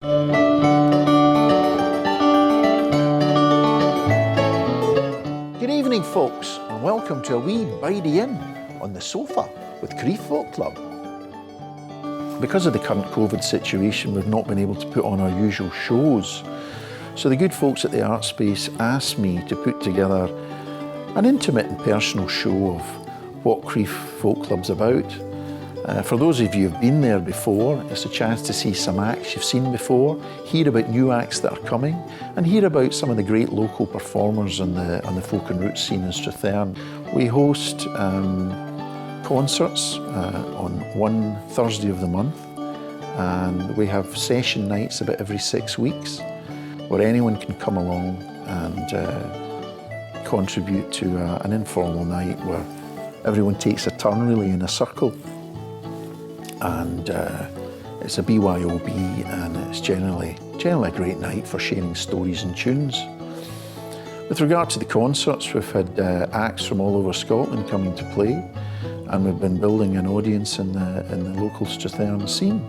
Good evening, folks, and welcome to a wee bidey in on the sofa with Crieff Folk Club. Because of the current COVID situation, we've not been able to put on our usual shows. So the good folks at the Art Space asked me to put together an intimate and personal show of what Crieff Folk Club's about. For those of you who've been there before, it's a chance to see some acts you've seen before, hear about new acts that are coming, and hear about some of the great local performers on the folk and roots scene in Strathearn. We host concerts on one Thursday of the month, and we have session nights about every 6 weeks where anyone can come along and contribute to an informal night where everyone takes a turn really in a circle. And it's a BYOB, and it's generally a great night for sharing stories and tunes. With regard to the concerts, we've had acts from all over Scotland coming to play, and we've been building an audience in the local Strathearn scene.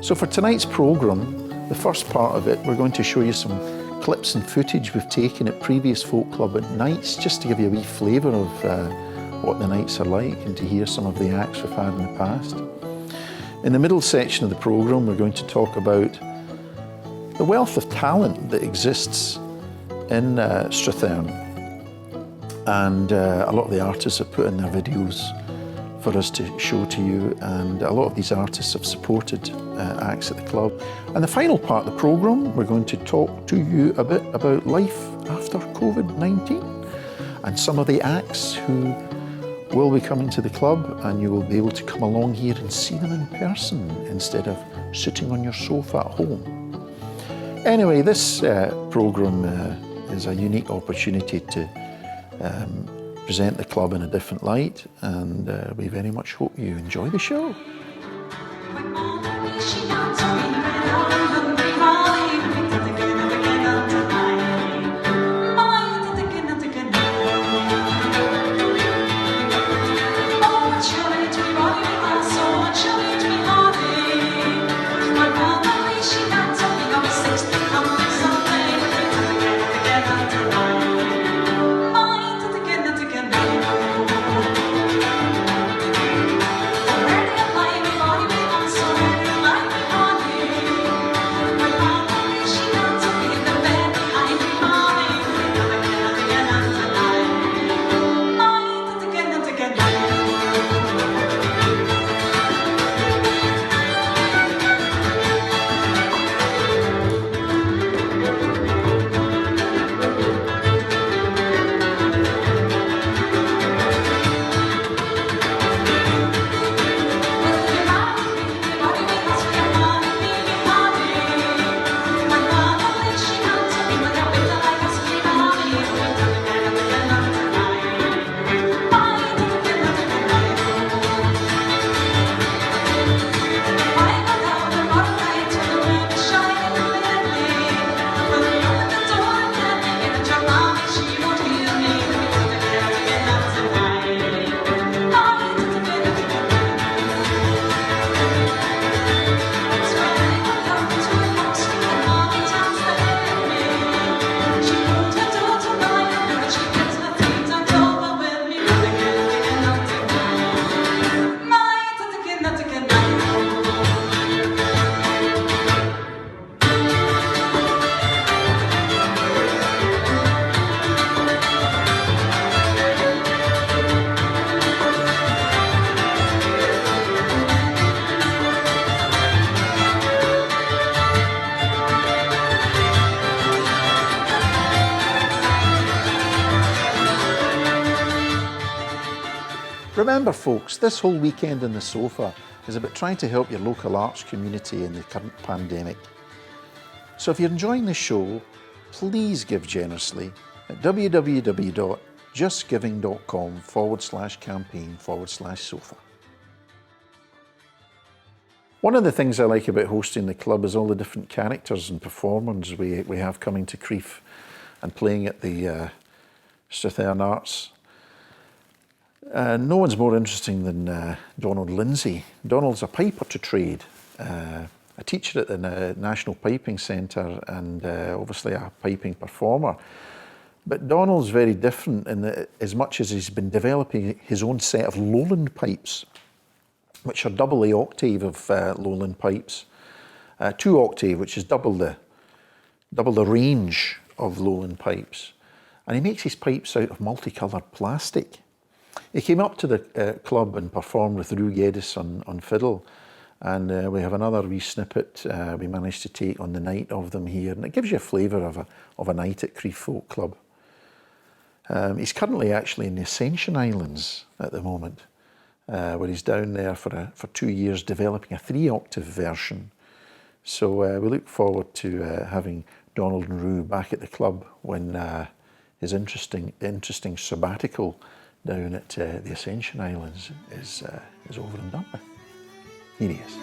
So for tonight's programme, the first part of it, we're going to show you some clips and footage we've taken at previous folk club nights, just to give you a wee flavour of what the nights are like and to hear some of the acts we've had in the past. In the middle section of the programme, we're going to talk about the wealth of talent that exists in Strathearn, and a lot of the artists have put in their videos for us to show to you, and a lot of these artists have supported acts at the club. And the final part of the programme, we're going to talk to you a bit about life after COVID-19 and some of the acts who will be coming to the club, and you will be able to come along here and see them in person instead of sitting on your sofa at home. Anyway, this programme is a unique opportunity to present the club in a different light, and we very much hope you enjoy the show. Remember folks, this whole weekend on the sofa is about trying to help your local arts community in the current pandemic. So if you're enjoying the show, please give generously at www.justgiving.com/campaign/sofa. One of the things I like about hosting the club is all the different characters and performers we have coming to Crieff and playing at the Strathearn Arts. No one's more interesting than Donald Lindsey. Donald's a piper to trade, a a teacher at the National Piping Centre and obviously a piping performer. But Donald's very different in that, as much as he's been developing his own set of lowland pipes, which are double the octave of lowland pipes, 2 octave, which is double the range of lowland pipes. And he makes his pipes out of multicoloured plastic. He came up to the club and performed with Rue Geddes on fiddle. And we have another wee snippet we managed to take on the night of them here. And it gives you a flavour of a night at Crieff Folk Club. He's currently actually in the Ascension Islands at the moment, where he's down there for 2 years developing a 3-octave version. So we look forward to having Donald and Rue back at the club when his interesting sabbatical down at the Ascension Islands is over and done with. Here he is.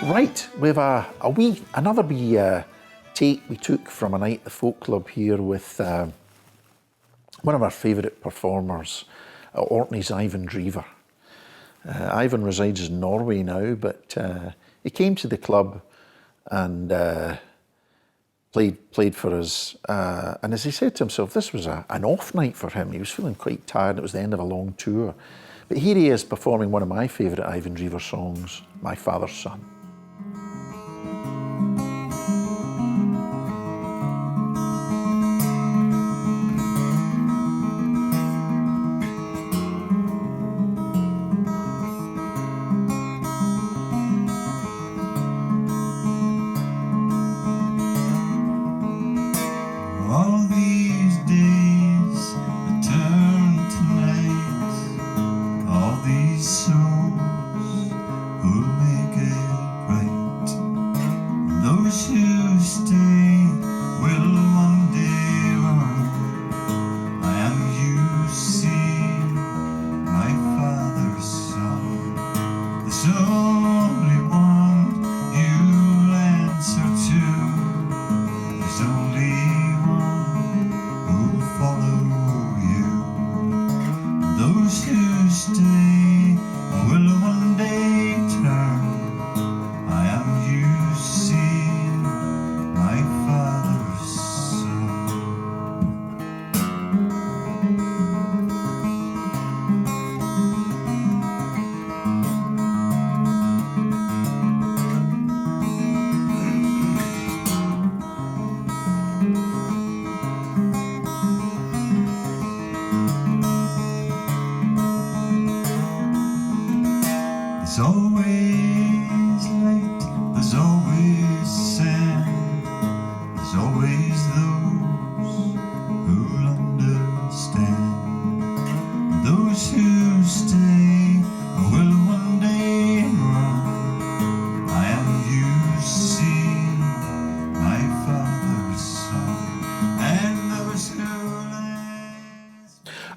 Right, we have another wee take we took from a night at the Folk Club here with one of our favourite performers, Orkney's Ivan Drever. Ivan resides in Norway now, but he came to the club and played for us. And as he said to himself, this was an off night for him. He was feeling quite tired. It was the end of a long tour. But here he is performing one of my favourite Ivan Drever songs, My Father's Son.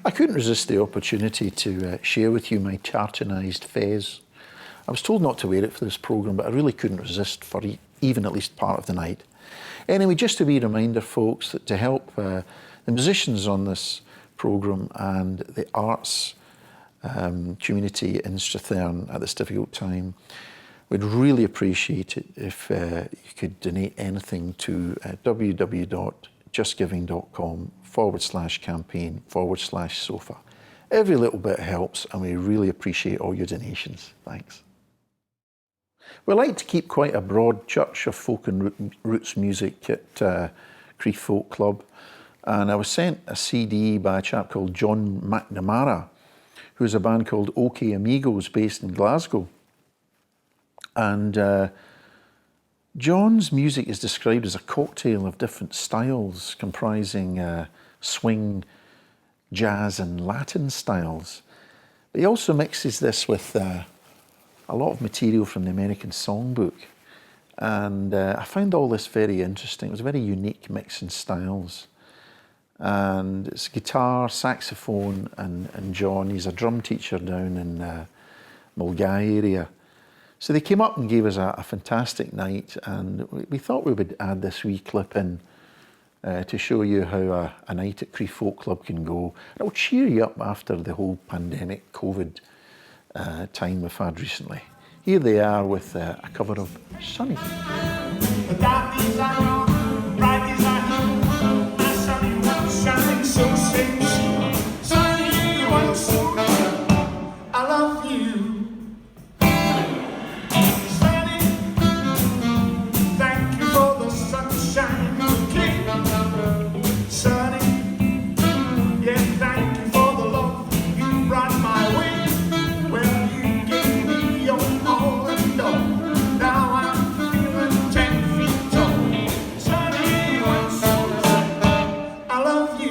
I couldn't resist the opportunity to share with you my tartanised fez. I was told not to wear it for this programme, but I really couldn't resist for even at least part of the night. Anyway, just a wee reminder, folks, that to help the musicians on this programme and the arts community in Strathearn at this difficult time. We'd really appreciate it if you could donate anything to www.justgiving.com/campaign/S.O.F.A. Every little bit helps, and we really appreciate all your donations. Thanks. We like to keep quite a broad church of folk and roots music at Crieff Folk Club, and I was sent a CD by a chap called John McNamara, who's a band called OK Amigos based in Glasgow. And John's music is described as a cocktail of different styles comprising swing, jazz and Latin styles. But he also mixes this with a lot of material from the American Songbook. And I found all this very interesting. It was a very unique mix in styles. And it's guitar, saxophone, and John. He's a drum teacher down in Mccabe area. So they came up and gave us a fantastic night, and we thought we would add this wee clip in to show you how a night at Crieff Folk Club can go. It'll cheer you up after the whole pandemic COVID time we've had recently. Here they are with a cover of Sunny. The dark days are gone, bright days are here. My sunny one shining so sincere. Sunny one so clear. I love you. Sunny, thank you for the sunshine you gave. Sunny, yeah, thank you for the love you brought my way. Well, you gave me your all and all. Now I'm feeling 10 feet tall. Sunny, one so good. I love you.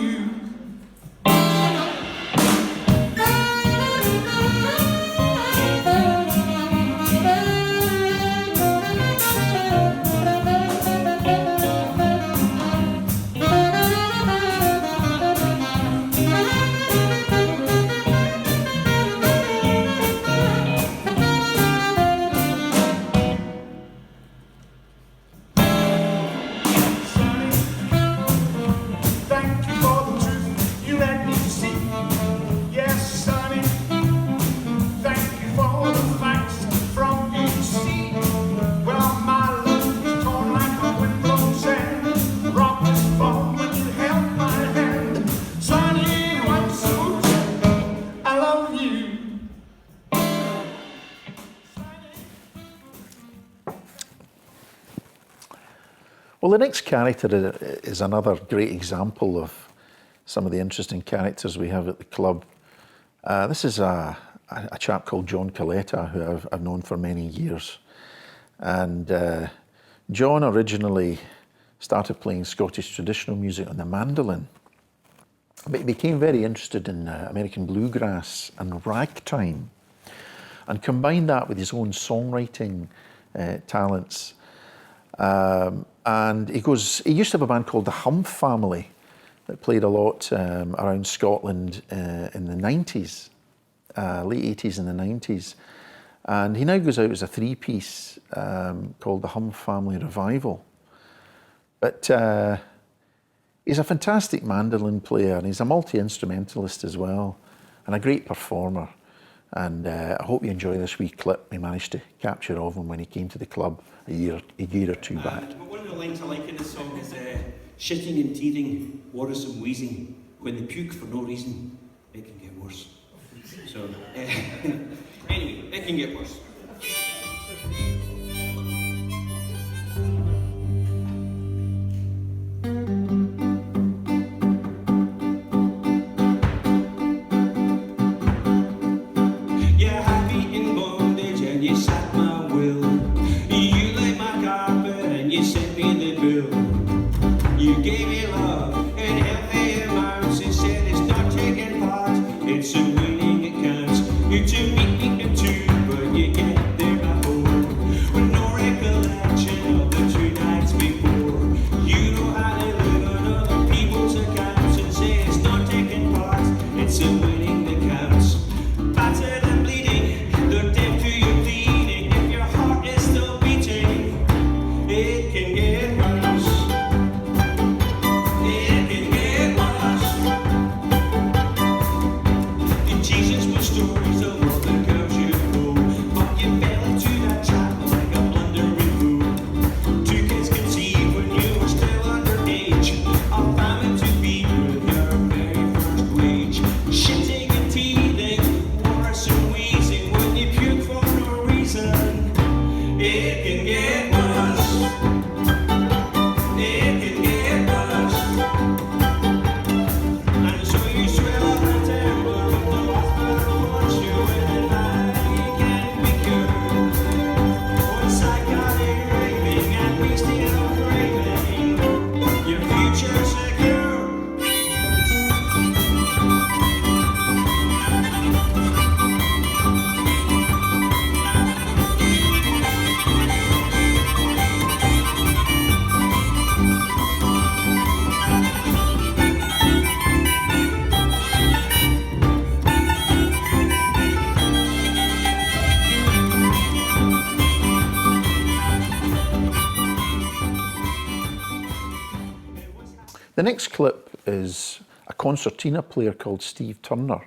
Sunny, thank you for the truth you let me see. Yes, Sunny, thank you for the facts from A to Z. Well, my love was torn like a windblown sand. Rock was falling when you held my hand. Sunny, one so good. I love you. Well, the next character is another great example of some of the interesting characters we have at the club. This is a chap called John Coletta, who I've known for many years. And John originally started playing Scottish traditional music on the mandolin, but he became very interested in American bluegrass and ragtime, and combined that with his own songwriting talents. And he used to have a band called the Hum Family that played a lot around Scotland in the 90s, late 80s and the 90s. And he now goes out as a three-piece called the Hum Family Revival. But he's a fantastic mandolin player, and he's a multi-instrumentalist as well, and a great performer. And I hope you enjoy this wee clip we managed to capture of him when he came to the club a year or two back. One of the lines I like in this song is shitting and teething, worrisome wheezing. When they puke for no reason, it can get worse. So, anyway, it can get worse. You're happy in bondage and you sat my will. You laid my carpet and you sent me the bill. You gave me love and healthy amounts. You said it's not taking part, it's a winning it counts. You to meet me too, but you get there before. With no recollection of the 2 nights before. You know how to live on other people's accounts and say it's not taking part, it's a winning that counts. Battered and bleeding, they're deaf to your pleading. If your heart is still beating, it can get worse. It can get worse. The next clip is a concertina player called Steve Turner.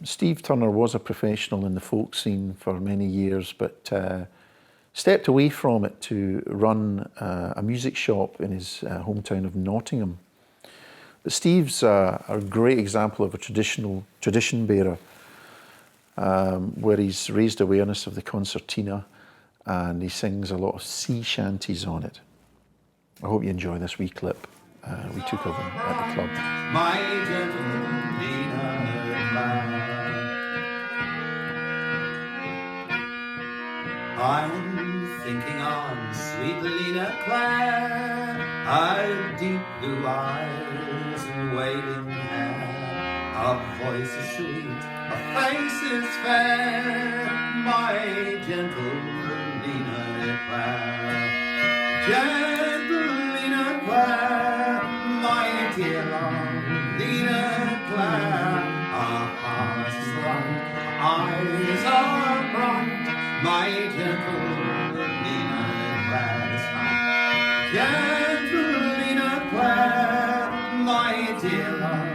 Steve Turner was a professional in the folk scene for many years, but stepped away from it to run a music shop in his hometown of Nottingham. But Steve's a great example of a tradition bearer, where he's raised awareness of the concertina and he sings a lot of sea shanties on it. I hope you enjoy this wee clip we took of him at the club. My gentle Lena Clare. I'm thinking on sweet Lena Clare, her deep blue eyes and waving hair, her voice is sweet, her face is fair, my gentle Lena Clare. Gentle Lena Clare, my dear long Lena Clare, her heart is light, her eyes are bright, my gentle Lena Clare is fine. Gentle Lena Clare, my dear long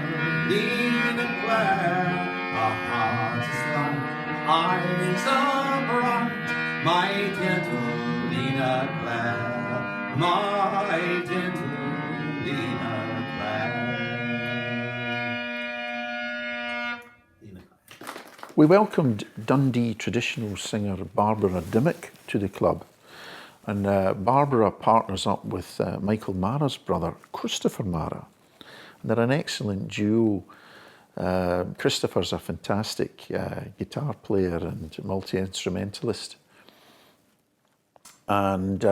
Lena Clare, her heart is light, her eyes are bright, my gentle Lena Clare, my gentle Lena Clare. We welcomed Dundee traditional singer Barbara Dimick to the club, and Barbara partners up with Michael Mara's brother, Christopher Mara. And they're an excellent duo. Christopher's a fantastic guitar player and multi-instrumentalist. And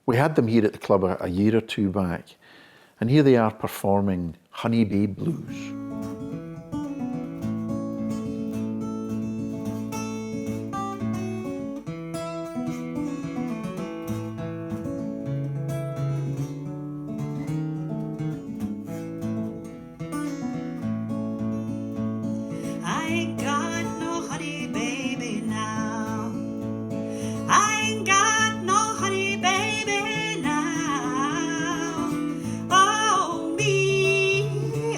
we had them here at the club a year or two back, and here they are performing Honey Babe Blues. I ain't got no honey baby now. I ain't got no honey baby now. Oh me,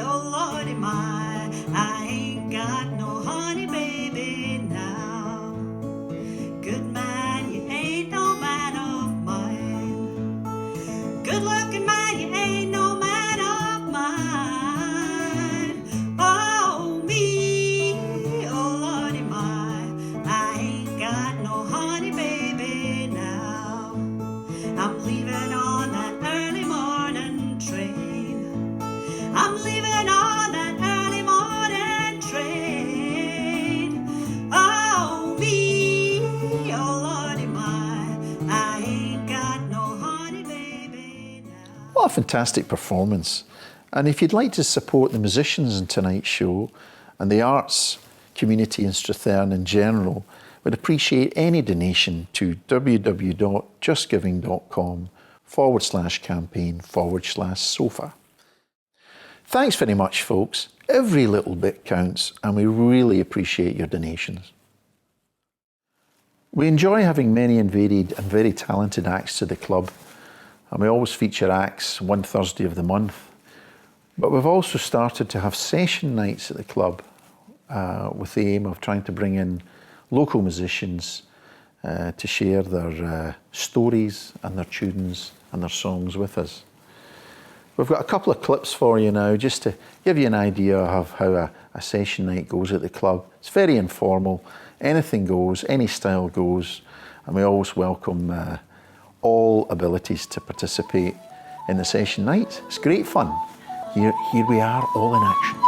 oh Lordy my, I ain't got no honey baby now. Good man, you ain't no man of mine. Good looking man, you ain't no man of mine. Oh me, oh Lordy my, I ain't got no honey baby now. I'm leaving on that early morning train. I'm leaving on that early morning train. Oh me, oh Lordy my, I ain't got no honey baby now. What a fantastic performance. And if you'd like to support the musicians in tonight's show and the arts community in Strathearn in general, we'd appreciate any donation to www.justgiving.com/campaign/S.O.F.A. Thanks very much, folks. Every little bit counts, and we really appreciate your donations. We enjoy having many and varied and very talented acts to the club, and we always feature acts one Thursday of the month. But we've also started to have session nights at the club with the aim of trying to bring in local musicians to share their stories and their tunes and their songs with us. We've got a couple of clips for you now just to give you an idea of how a session night goes at the club. It's very informal, anything goes, any style goes, and we always welcome all abilities to participate in the session night. It's great fun. Here we are, all in action.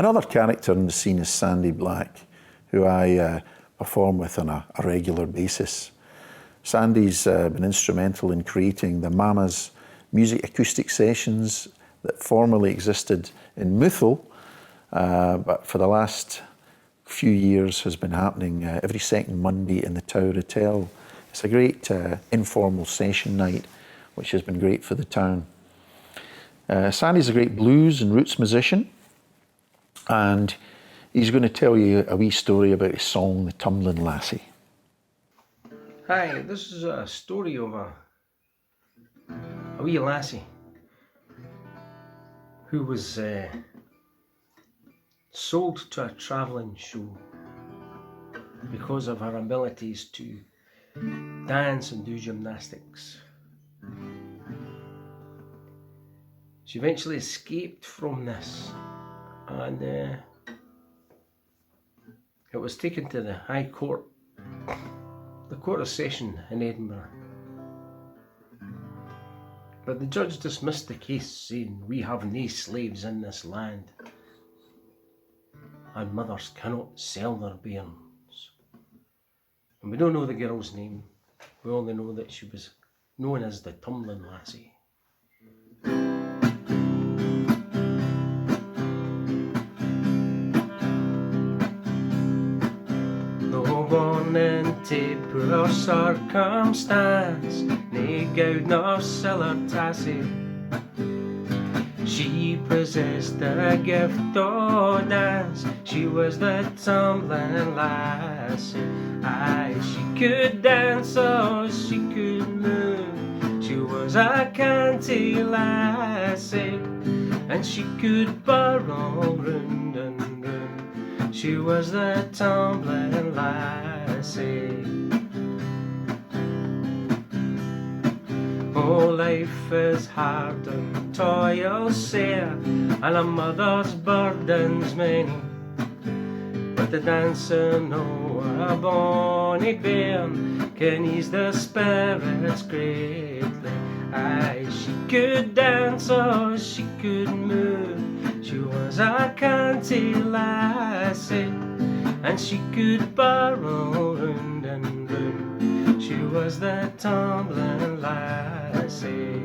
Another character in the scene is Sandy Black, who I perform with on a regular basis. Sandy's been instrumental in creating the Mama's music acoustic sessions that formerly existed in Muthel, but for the last few years has been happening every second Monday in the Tower Hotel. It's a great informal session night, which has been great for the town. Sandy's a great blues and roots musician, and he's going to tell you a wee story about his song, The Tumbling Lassie. Hi, this is a story of a wee lassie who was sold to a travelling show because of her abilities to dance and do gymnastics. She eventually escaped from this, and it was taken to the High Court, the Court of Session in Edinburgh. But the judge dismissed the case, saying, "We have nae slaves in this land, and mothers cannot sell their bairns." And we don't know the girl's name. We only know that she was known as the Tumbling Lassie. Though born into poor circumstance, nae gowd nor siller tassie, she possessed the gift o' dance. She was the tumbling lassie. Aye, she could dance or she could move. She was a canty lassie, and she could burrow round and round. She was the tumbling lassie. Oh, life is hard and toil sare, and a mother's burden's many, but the dancing o' a bonny bairn can ease the spirits greatly. Aye, she could dance or she could move. She was a canty lassie, and she could burrow round and round. She was the tumbling lassie.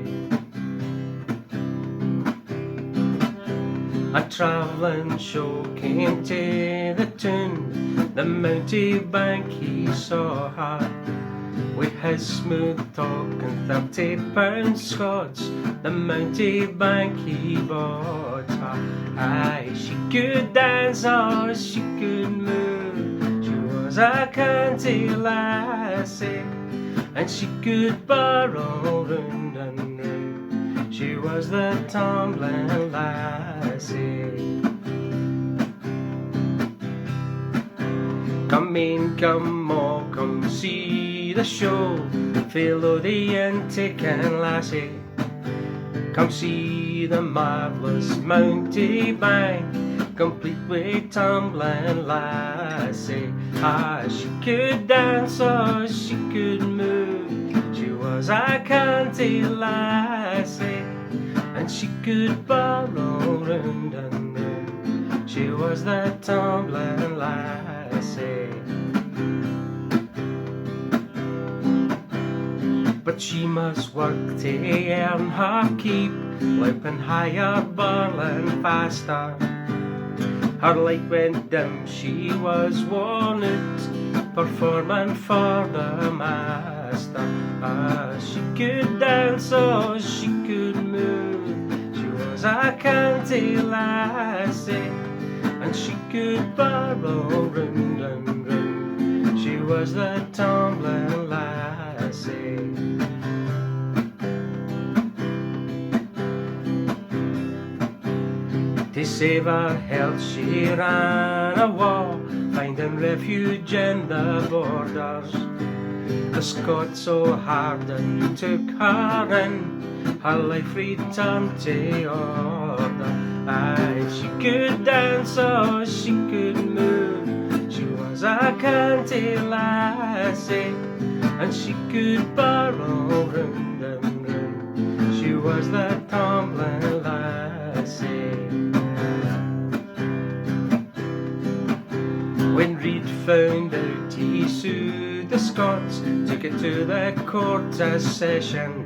A travelling show came to the town. The mountebank he saw her, with his smooth talk and £30 Scots. The mountebank he bought her. Aye, she could dance or she could move. She was a canty lassie, and she could burrow round and round. She was the tumbling lassie. Come in, come all, come see the show. Follow the Antican lassie. Come see the marvellous mountebank, complete with tumbling lassie. Ah, she could dance or she could move. She was a canty lassie, and she could burrow round and round. She was the tumbling lassie. But she must work to earn her keep, louping higher, burling faster. Her light went dim, she was worn out, performing for the master. Ah, she could dance or she could move. She was a canty lassie, and she could burrow round and round. She was the tumbling lassie. To save her health she ran a war, finding refuge in the borders. The Scots so hardened took her in, her life returned to order. Aye, she could dance or she could move. She was a canty lassie, and she could burrow round and round. She was the tumbling lassie. Scots took it to the court of session.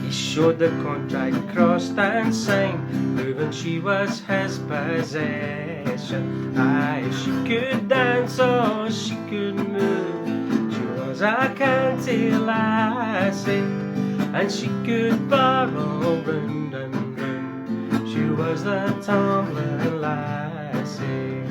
He showed the contract crossed and signed, proving she was his possession. Aye, she could dance or she could move, she was a county lassie, and she could borrow round and round, she was the Tumbling Lassie.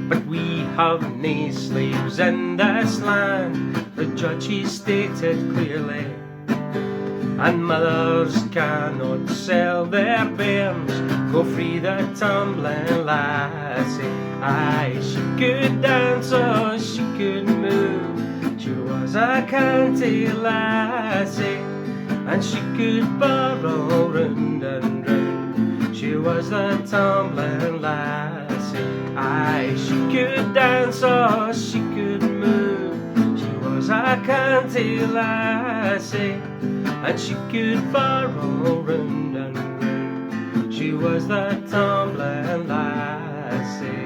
But we have nae slaves in this land, the judge he stated clearly, and mothers cannot sell their bairns, go free the Tumbling Lassie. Aye, she could dance or she could move, she was a county lassie, and she could borrow round and round, she was the Tumbling Lassie. Aye, she could dance or she could move, she was a county lassie, and she could borrow round and round, she was the Tumbling Lassie.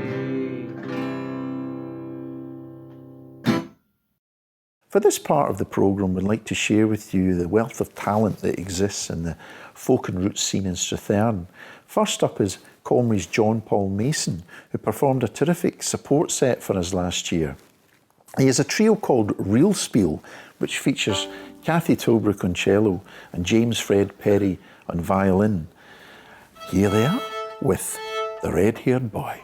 For this part of the programme, we'd like to share with you the wealth of talent that exists in the folk and roots scene in Strathearn. First up is Comrie's John Paul Mason, who performed a terrific support set for us last year. He has a trio called Real Spiel, which features Kathy Tilbrook on cello and James Fred Perry on violin. Here they are with The Red-Haired Boy.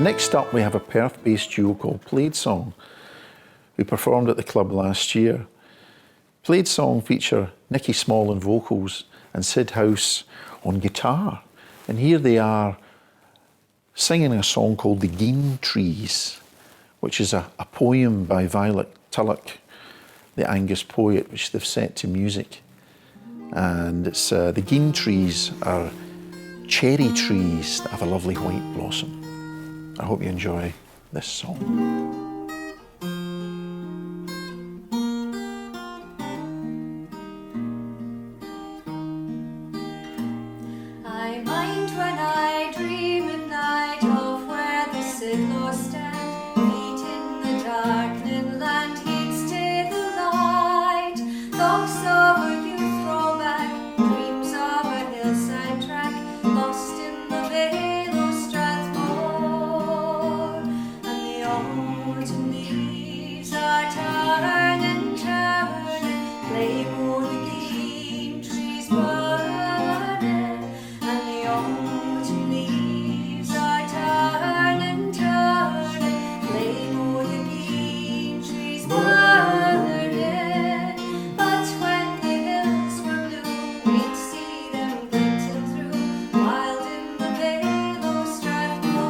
Next up, we have a Perth-based duo called Pladesong, who performed at the club last year. Pladesong feature Nicky Small on vocals and Sid House on guitar. And here they are singing a song called The Gean Trees, which is a poem by Violet Tulloch, the Angus poet, which they've set to music. And it's the Gean trees are cherry trees that have a lovely white blossom. I hope you enjoy this song. I mind when I dream at night of where the Sidlaw stand, feet in the darkening land, heeds to the light. Thoughts of a youth throw back, dreams of a hillside track, lost in the vale of Strathmore. And the autumn leaves are turning, turning, play more the green trees burning. And the autumn leaves are turning, turning, play more the green trees burning. But when the hills were blue, we'd see them glinting through, wild in the vale of Strathmore.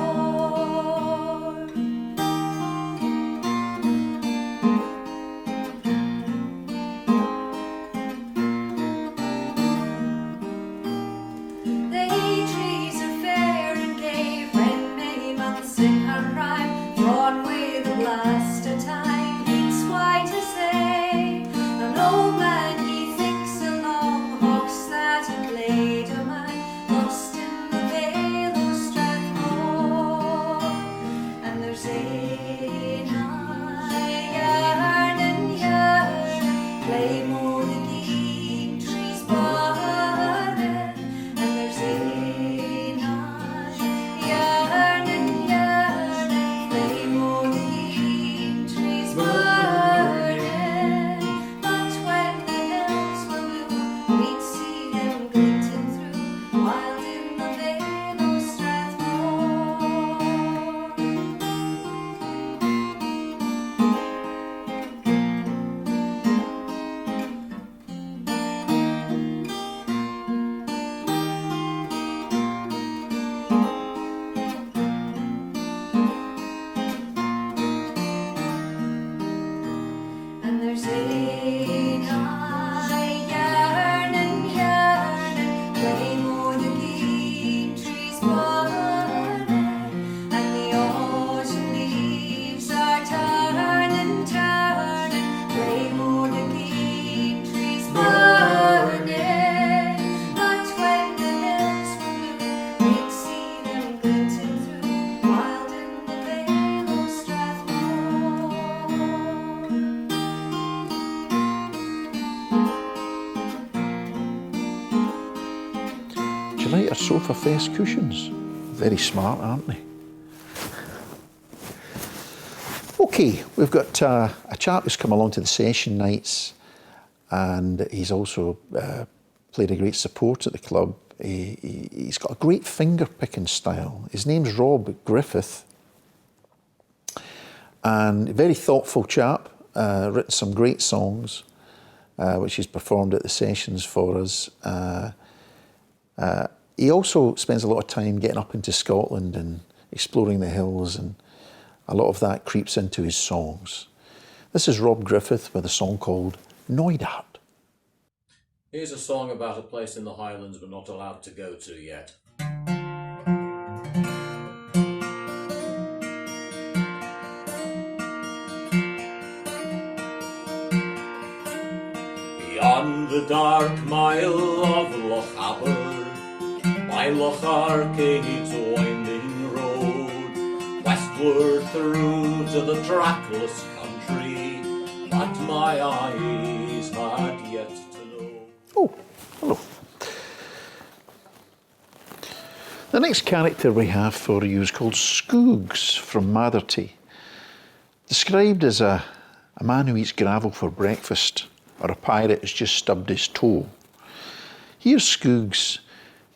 The trees are fair and gay when May months in her prime, drawn with a blast of time, heats white as they. An old man he thinks along, hawks that had played a man, lost in the vale of Strathmore. And there's a yearning, yearning, play more the green trees burning. And there's a yearning, yearning, play more the green trees burning. But when the hills were blue, we'd see them glinting through, wild in the vale of Strathmore. And there's a yearning, yearning, play more the green trees burning. And the autumn leaves are turning, turning, play more the green trees burning. But when the hills were blue, we'd see them glinting through, wild in the vale of Strathmore. Do you like our S.O.F.A Fest cushions? Very smart, aren't they? Okay, we've got a chap who's come along to the session nights, and he's also played a great support at the club. He's got a great finger picking style. His name's Rob Griffith, and a very thoughtful chap, written some great songs, which he's performed at the sessions for us. He also spends a lot of time getting up into Scotland and exploring the hills, and a lot of that creeps into his songs. This is Rob Griffith with a song called Knoydart. Here's a song about a place in the Highlands we're not allowed to go to yet. Beyond the dark mile of Loch Aber, by Loch Arcade's winding road, westward through to the trackless country that my eyes had yet to know. Oh, hello. The next character we have for you is called Scoogs from Matherty. Described as a man who eats gravel for breakfast, or a pirate who's just stubbed his toe. Here's Scoogs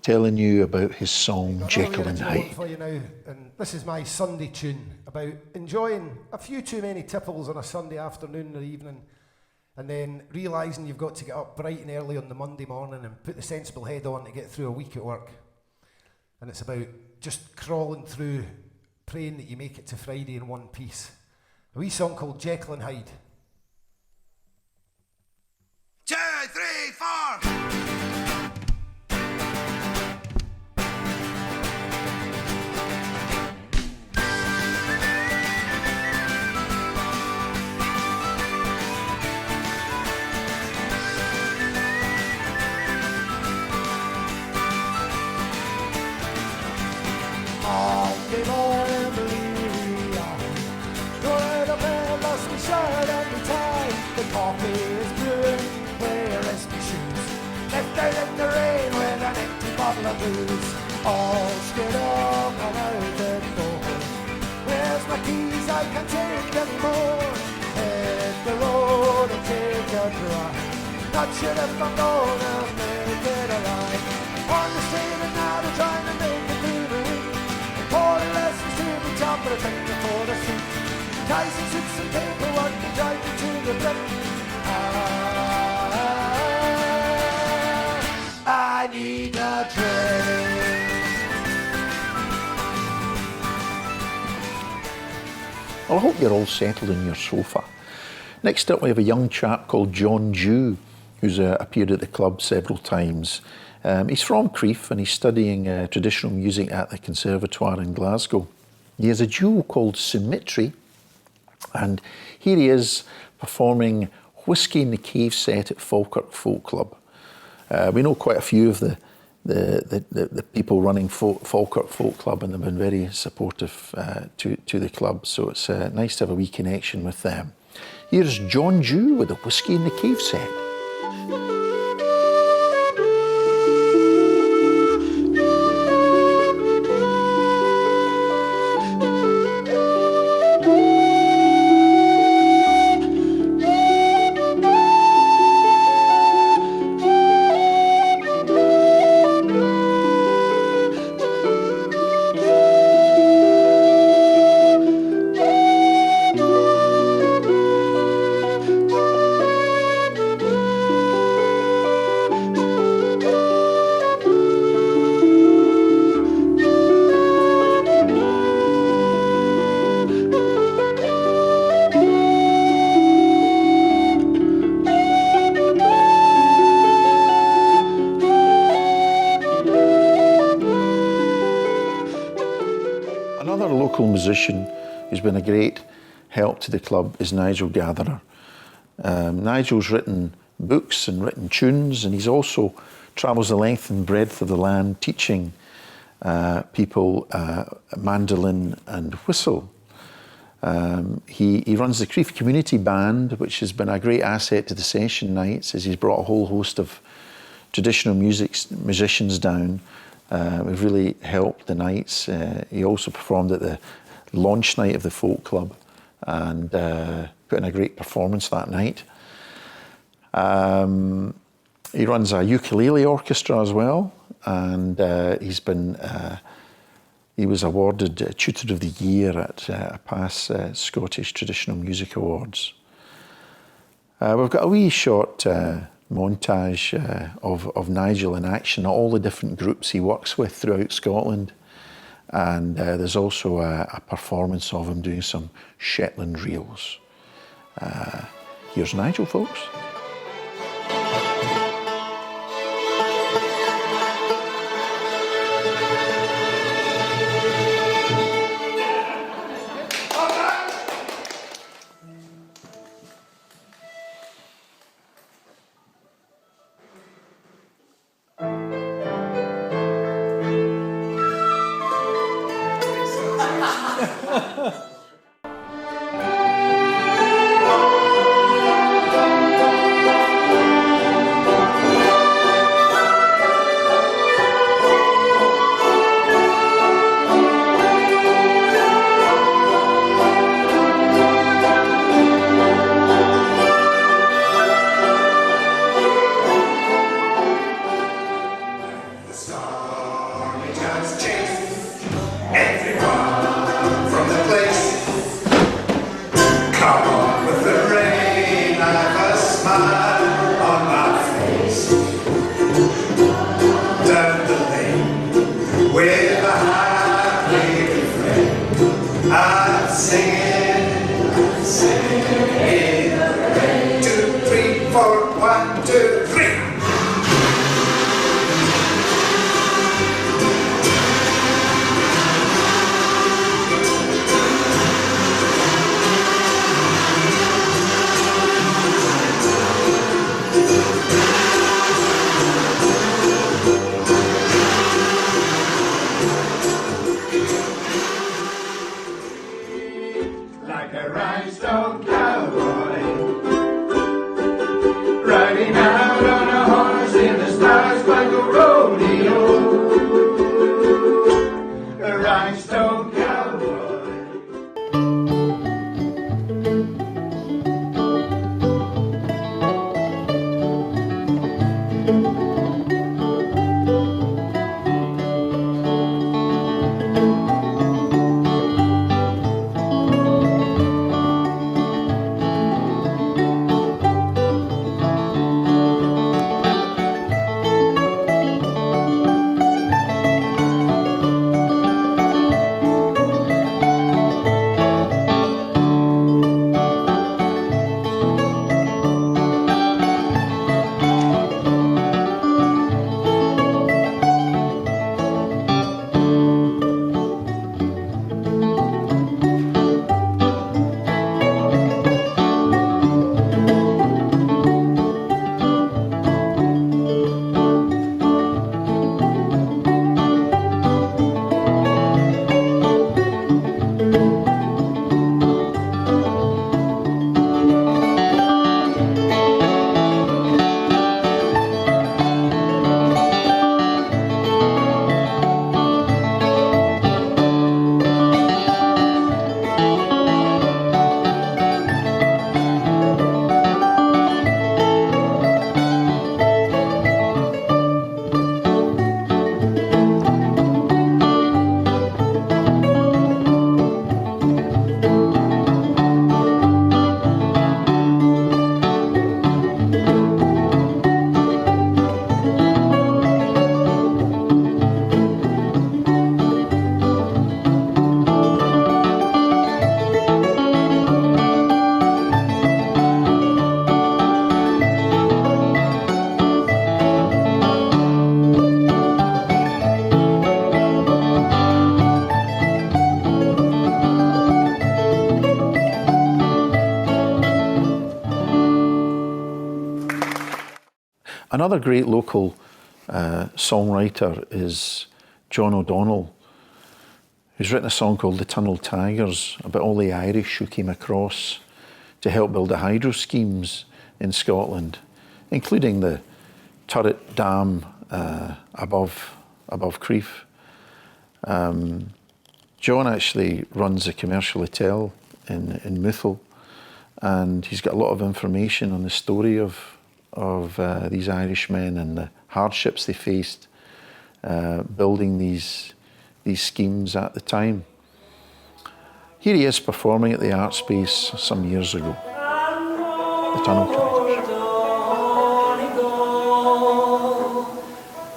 telling you about his song Jekyll and Hyde. For you now, and this is my Sunday tune about enjoying a few too many tipples on a Sunday afternoon or evening, and then realising you've got to get up bright and early on the Monday morning and put the sensible head on to get through a week at work. And it's about just crawling through, praying that you make it to Friday in one piece. A wee song called Jekyll and Hyde. 2, 3, 4. Monday morning, Maria. Where the bell must be shut and be tied. The coffee is brewing. Where is my shoes? Left out in the rain with an empty bottle of booze. All straight up and out the door. Where's my keys? I can't take any more. Hit the road and take a drive. Not sure if I'm gonna make it alive. On the street and now they're trying to make it through the week. Pouring lessons to the top of the finger for the feet. Ties and suits and paperwork and drive me to the brick. I need a drink. Well, I hope you're all settled in your sofa. Next up we have a young chap called John Dew, who's appeared at the club several times. He's from Crieff and he's studying traditional music at the Conservatoire in Glasgow. He has a duo called Symmetry, and here he is performing Whiskey in the Cave set at Falkirk Folk Club. We know quite a few of the people running Falkirk Folk Club, and they've been very supportive to the club, so it's nice to have a wee connection with them. Here's John Dew with the Whiskey in the Cave set. Another local musician who's been a great help to the club is Nigel Gatherer. Nigel's written books and written tunes, and he's also travels the length and breadth of the land teaching people mandolin and whistle. He runs the Crieff Community Band, which has been a great asset to the session nights, as he's brought a whole host of traditional musicians down. We've really helped the nights. He also performed at the launch night of the folk club and put in a great performance that night. He runs a ukulele orchestra as well, and he was awarded Tutor of the Year at a past Scottish Traditional Music Awards. We've got a wee short montage of Nigel in action at all the different groups he works with throughout Scotland, and there's also a performance of him doing some Shetland reels. Here's Nigel, folks. Another great local songwriter is John O'Donnell, who's written a song called The Tunnel Tigers about all the Irish who came across to help build the hydro schemes in Scotland, including the turret dam above Crieff. John actually runs a commercial hotel in Mouthel, and he's got a lot of information on the story of these Irishmen and the hardships they faced building these schemes at the time. Here he is performing at the Art Space some years ago. The Tunnel Tigers.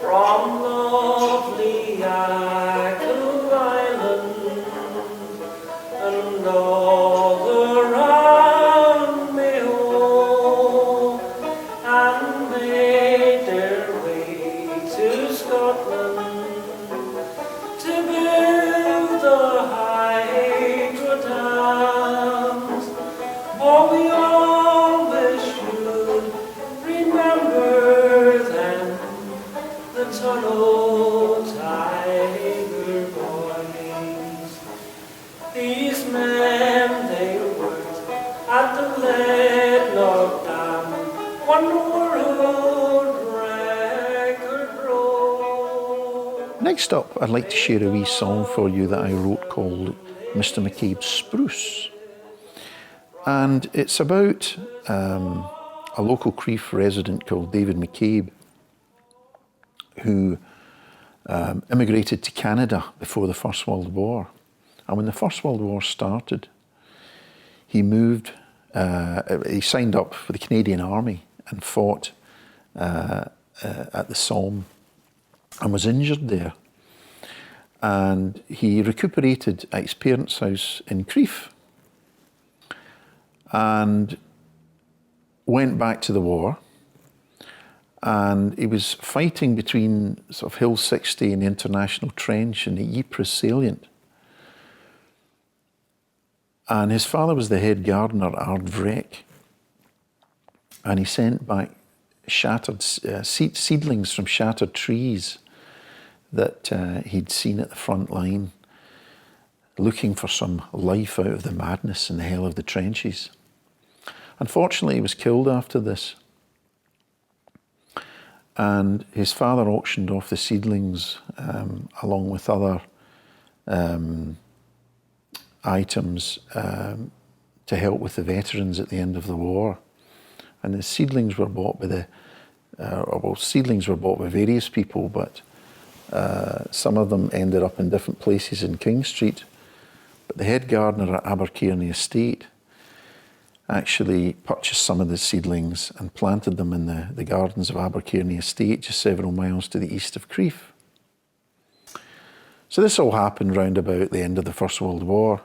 From lovely Achill Island, and all around me home, and made their way to Scotland to build the hydro dams. For we always should remember them, the Tunnel Tiger boys. These men, they worked at the Leadlock Dam, one world record broke. Next up, I'd like to share a wee song for you that I wrote called Mr. Mccabe Spruce. And it's about a local Crieff resident called David Mccabe, who immigrated to Canada before the First World War. And when the First World War started, he moved, he signed up for the Canadian Army and fought at the Somme and was injured there. And he recuperated at his parents' house in Crieff and went back to the war. And he was fighting between sort of Hill 60 and the International Trench and the Ypres salient. And his father was the head gardener at Ardvrek. And he sent back shattered seedlings from shattered trees that he'd seen at the front line, looking for some life out of the madness and the hell of the trenches. Unfortunately, he was killed after this. And his father auctioned off the seedlings along with other items to help with the veterans at the end of the war. And the seedlings were bought by seedlings were bought by various people, but some of them ended up in different places in King Street. But the head gardener at Abercairnie Estate actually purchased some of the seedlings and planted them in the gardens of Abercairnie Estate, just several miles to the east of Crieff. So this all happened round about the end of the First World War.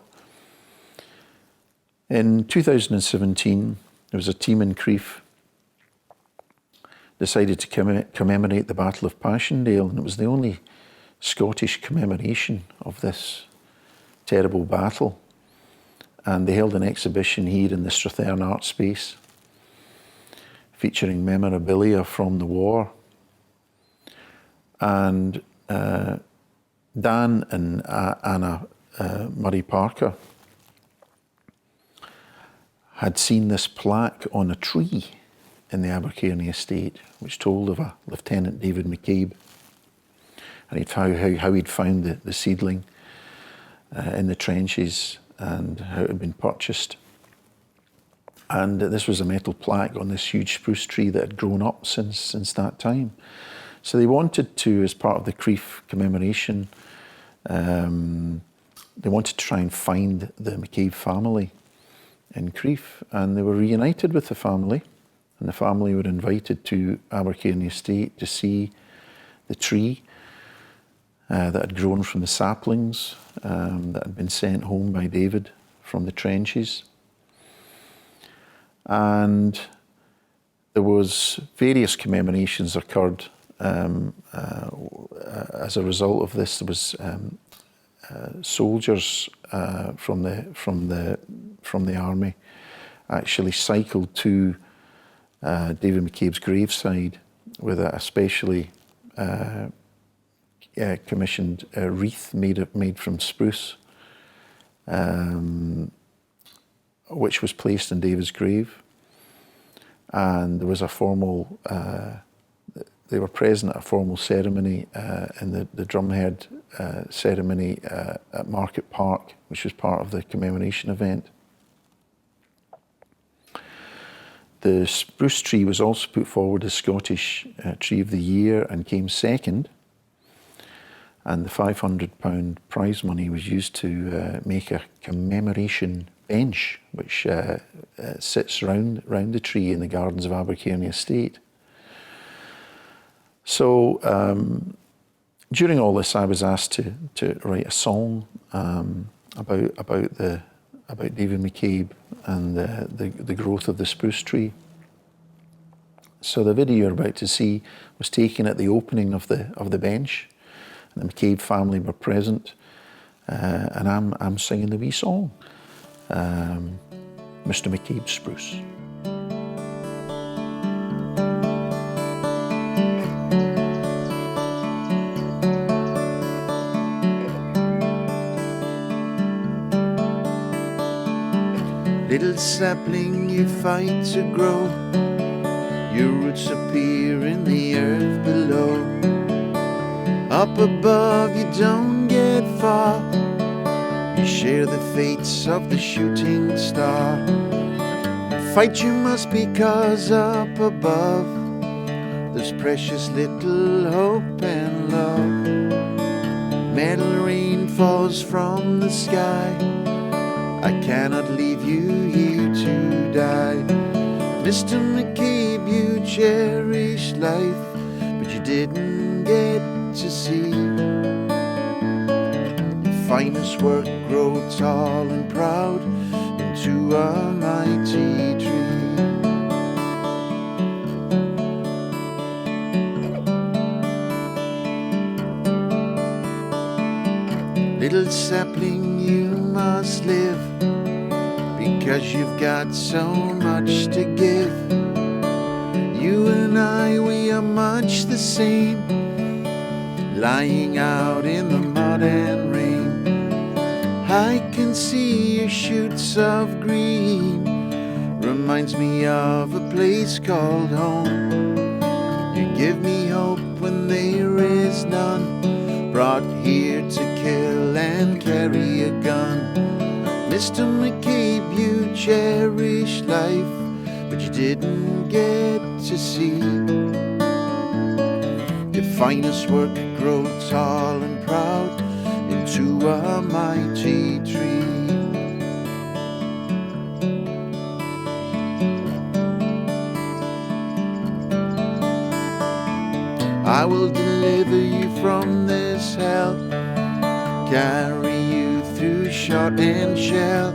In 2017, there was a team in Crieff decided to commemorate the Battle of Passchendaele, and it was the only Scottish commemoration of this terrible battle. And they held an exhibition here in the Strathearn Art Space featuring memorabilia from the war. And Dan and Anna Murray Parker had seen this plaque on a tree in the Abercairnie Estate, which told of a Lieutenant David Mccabe, and how he'd found the seedling in the trenches and how it had been purchased. And this was a metal plaque on this huge spruce tree that had grown up since that time. So they wanted to, as part of the Crieff commemoration, they wanted to try and find the Mccabe family in Crieff, and they were reunited with the family, and the family were invited to Abercairnie Estate to see the tree that had grown from the saplings that had been sent home by David from the trenches. And there was various commemorations occurred as a result of this. There was soldiers from the army actually cycled to David Mccabe's graveside with a specially commissioned wreath made from spruce, which was placed in David's grave. And there was a formal, they were present at a formal ceremony in the drumhead ceremony at Market Park, which was part of the commemoration event. The spruce tree was also put forward as Scottish Tree of the Year and came second. And the £500 prize money was used to make a commemoration bench, which sits round the tree in the gardens of Abercairnie Estate. So during all this, I was asked to write a song about David Mccabe and the growth of the spruce tree. So the video you're about to see was taken at the opening of the bench. The Mccabe family were present, and I'm singing the wee song, Mr. Mccabe Spruce. Little sapling, you fight to grow, your roots appear in the earth below. Up above you don't get far, you share the fates of the shooting star. Fight you must because up above there's precious little hope and love. Metal rain falls from the sky, I cannot leave you here to die. Mr. Mccabe, you cherished life, but you didn't get to see your finest work grow tall and proud into a mighty tree. Little sapling, you must live, because you've got so much to give. You and I, we are much the same, lying out in the mud and rain. I can see your shoots of green, reminds me of a place called home. You give me hope when there is none, brought here to kill and carry a gun. Mr. Mccabe, you cherished life, but you didn't get to see your finest work grow tall and proud into a mighty tree. I will deliver you from this hell, carry you through shot and shell,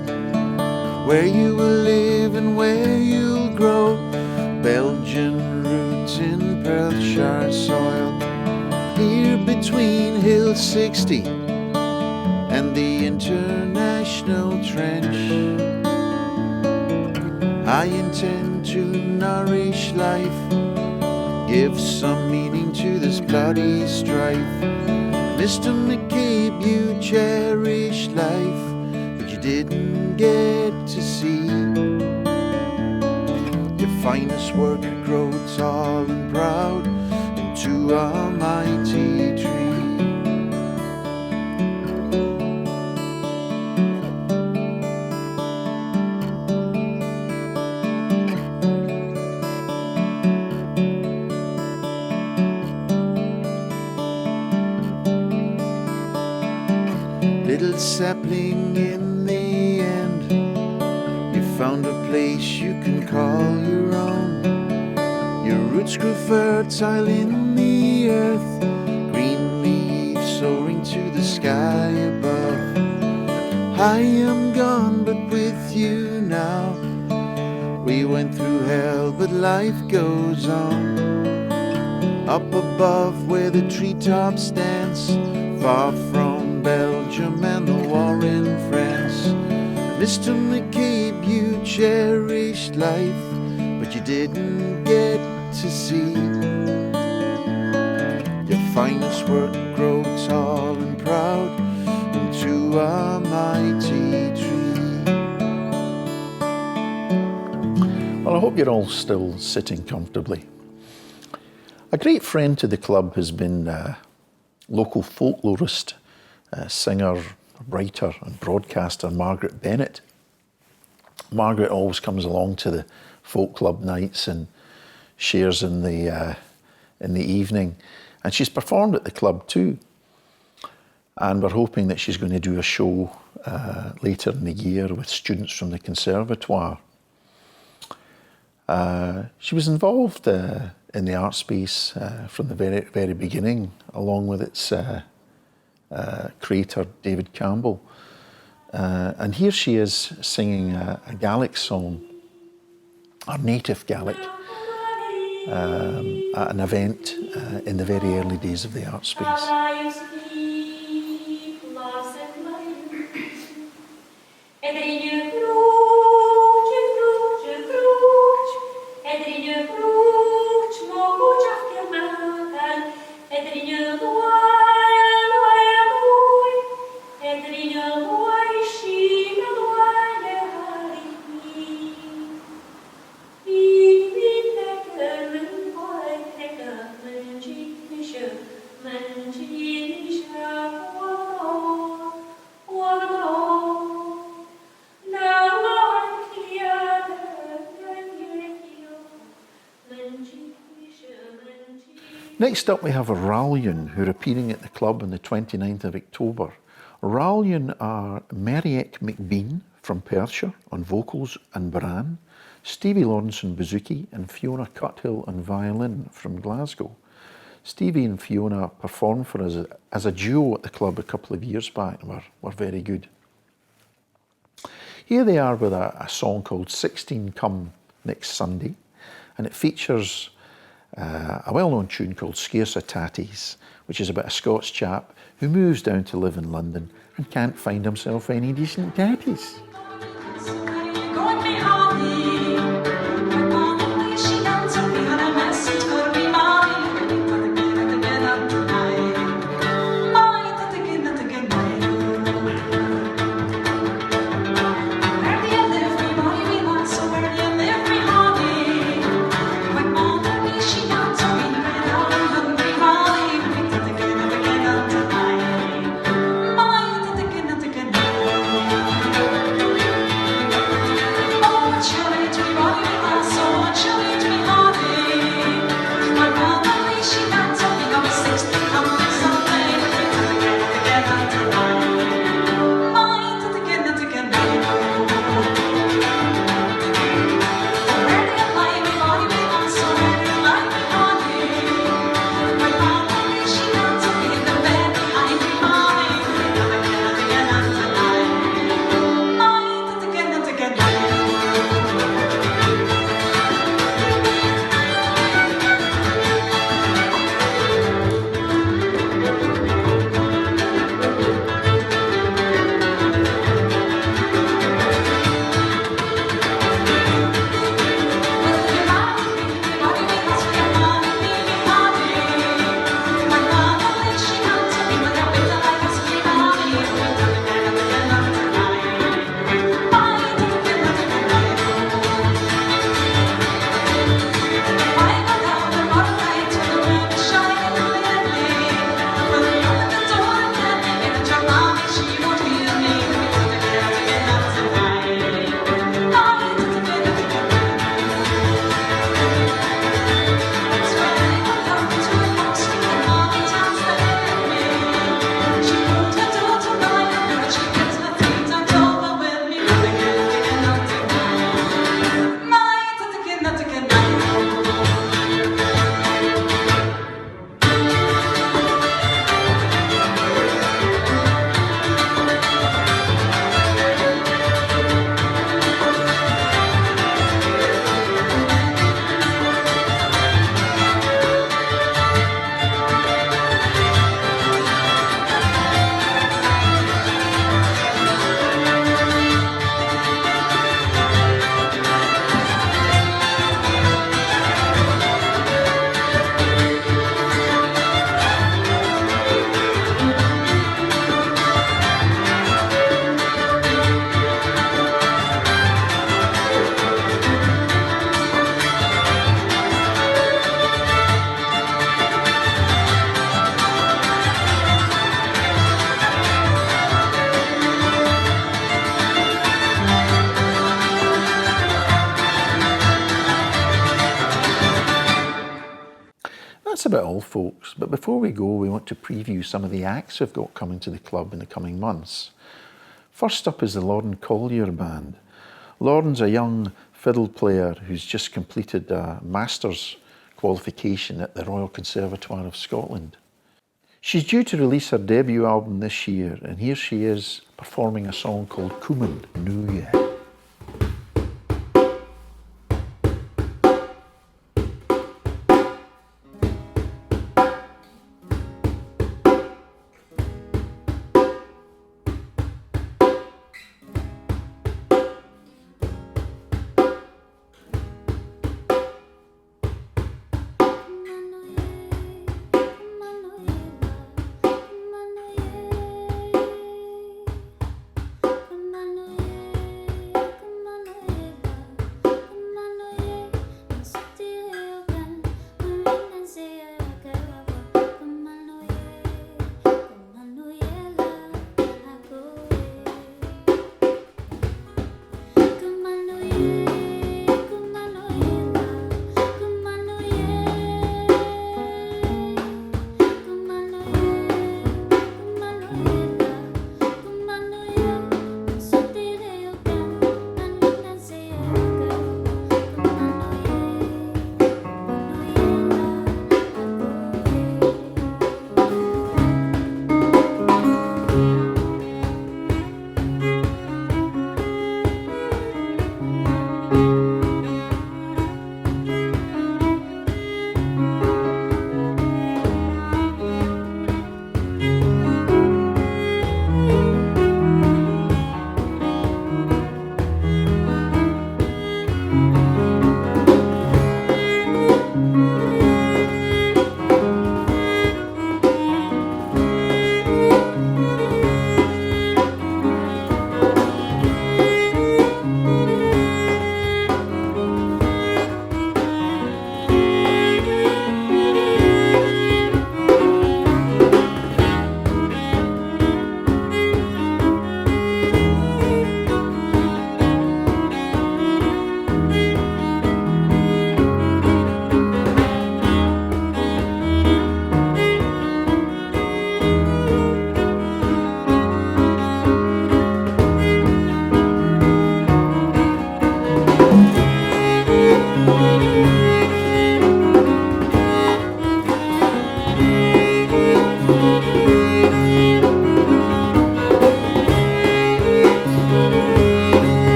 where you will live and where you'll grow. Belgian roots in Perthshire soil, here between Hill 60 and the International Trench. I intend to nourish life, give some meaning to this bloody strife. Mr. Mccabe, you cherished life, but you didn't get to see your finest work grow tall and proud into a mighty tree. Little sapling, in the end you found a place you can call your own. Your roots grew fertile in the earth, green leaves soaring to the sky above. I am gone but with you now, we went through hell but life goes on. Up above where the treetops dance, far from Belgium and the war in France. Mr. Mccabe, you cherished life, but you didn't get to see finest work grow tall and proud into a mighty tree. Well, I hope you're all still sitting comfortably. A great friend to the club has been local folklorist, singer, writer and broadcaster Margaret Bennett. Margaret always comes along to the folk club nights and shares in the evening, and she's performed at the club too. And we're hoping that she's going to do a show later in the year with students from the Conservatoire. She was involved in the art space from the very, very beginning, along with its creator, David Campbell. And here she is singing a Gaelic song, our native Gaelic, at an event in the very early days of the art space. Next up we have a Rallion who are appearing at the club on the 29th of October. Rallion are Mariek McBean from Perthshire on vocals and Bran, Stevie Lawrence on bouzouki and Fiona Cuthill on violin from Glasgow. Stevie and Fiona performed for us as a duo at the club a couple of years back and were very good. Here they are with a song called 16 Come Next Sunday, and it features a well-known tune called Scarce o' Tatties, which is about a Scots chap who moves down to live in London and can't find himself any decent tatties. about all, folks, but before we go, we want to preview some of the acts we've got coming to the club in the coming months. First up is the Lauren Collier Band. Lauren's a young fiddle player who's just completed a master's qualification at the Royal Conservatoire of Scotland. She's due to release her debut album this year, and here she is performing a song called Cumann Nua.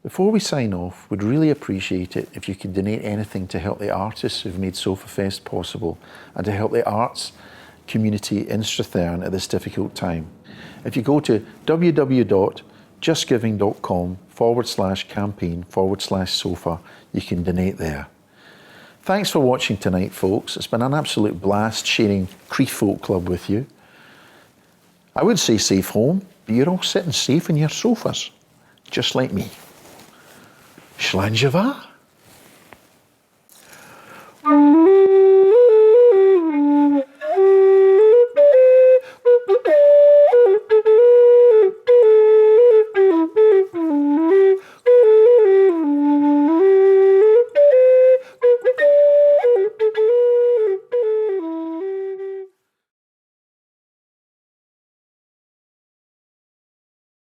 Before we sign off, we'd really appreciate it if you could donate anything to help the artists who've made S.O.F.A Fest possible and to help the arts community in Strathearn at this difficult time. If you go to www.justgiving.com/campaign/SOFA, you can donate there. Thanks for watching tonight, folks. It's been an absolute blast sharing Crieff Folk Club with you. I would say safe home, but you're all sitting safe in your sofas, just like me. Slàinte mhath.